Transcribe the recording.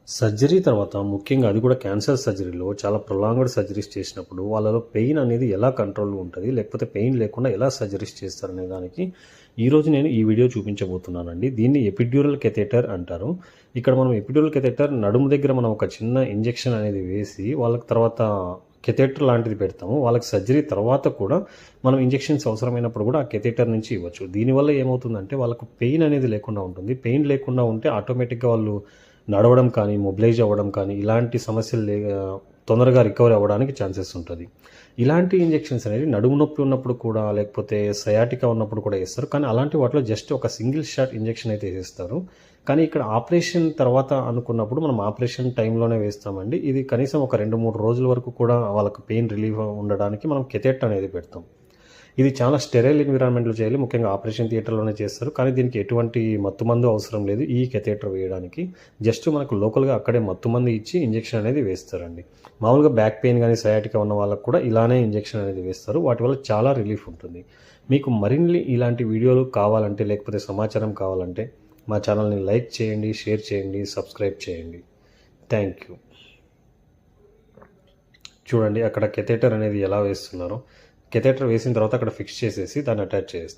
Surgery తర్వాత ముఖ్యంగా అది కూడా క్యాన్సర్ సర్జరీలో చాలా ప్రొలాంగ్డ్ సర్జరీస్ చేసినప్పుడు వాళ్ళలో పెయిన్ అనేది ఎలా కంట్రోల్‌లో ఉంటది? లేకపోతే పెయిన్ లేకుండా ఎలా సర్జరీస్ చేస్తారనే దానికి ఈరోజు నేను ఈ వీడియో చూపించబోతున్నానండి. దీన్ని ఎపిడ్యూరల్ కెథెటర్ అంటారు. ఇక్కడ మనం ఎపిడ్యూరల్ కెథెటర్ నడుము దగ్గర మనం ఒక చిన్న ఇంజెక్షన్ అనేది వేసి వాళ్ళకి తర్వాత కెథెటర్ లాంటిది పెడతాము. వాళ్ళకి సర్జరీ తర్వాత కూడా మనం ఇంజెక్షన్స్ అవసరమైనప్పుడు కూడా ఆ కెథెటర్ నుంచి ఇవ్వచ్చు. దీనివల్ల ఏమవుతుందంటే వాళ్ళకు పెయిన్ అనేది లేకుండా ఉంటుంది. పెయిన్ లేకుండా ఉంటే ఆటోమేటిక్‌గా వాళ్ళు నడవడం కానీ, మొబిలైజ్ అవ్వడం కానీ ఇలాంటి సమస్యలు తొందరగా రికవరీ అవ్వడానికి ఛాన్సెస్ ఉంటది. ఇలాంటి ఇంజెక్షన్స్ అనేవి నడుము నొప్పి ఉన్నప్పుడు కూడా లేకపోతే సయాటికా ఉన్నప్పుడు కూడా ఏస్తారు. కానీ అలాంటి వాటిలో జస్ట్ ఒక సింగిల్ షాట్ ఇంజెక్షన్ అయితే ఏసేస్తారు. కానీ ఇక్కడ ఆపరేషన్ తర్వాత అనుకున్నప్పుడు మనం ఆపరేషన్ టైంలోనే వేస్తామండి. ఇది కనీసం ఒక 2, 3 రోజుల వరకు కూడా వాళ్ళకి పెయిన్ రిలీఫ్ ఉండడానికి మనం కెథెటర్ అనేది పెడతాం. ఇది చాలా స్టెరైల్ ఎన్విరాన్మెంట్‌లో చేయాలి. ముఖ్యంగా ఆపరేషన్ థియేటర్‌లోనే చేస్తారు. కానీ దీనికి ఎటువంటి మత్తుమందు అవసరం లేదు. ఈ కెథెటర్ వేయడానికి. జస్ట్ మనకు లోకల్‌గా అక్కడే మత్తుమందు ఇచ్చి ఇంజెక్షన్ అనేది వేస్తారండి. మామూలుగా బ్యాక్ పెయిన్ గానీ, సయాటికా ఉన్న వాళ్ళకి కూడా ఇలానే ఇంజెక్షన్ అనేది వేస్తారు. వాటి వల్ల చాలా రిలీఫ్ ఉంటుంది. మీకు మరిన్ని ఇలాంటి వీడియోలు కావాలంటే, లేకపోతే సమాచారం కావాలంటే మా ఛానల్‌ని లైక్ చేయండి, షేర్ చేయండి, సబ్స్క్రైబ్ చేయండి. Thank you. చూడండి అక్కడ కెథెటర్ అనేది ఎలా వేస్తున్నారో. కెథెటర్ వేసిన తర్వాత అక్కడ ఫిక్స్ చేసేసి దాన్ని అటాచ్ చేస్తారు.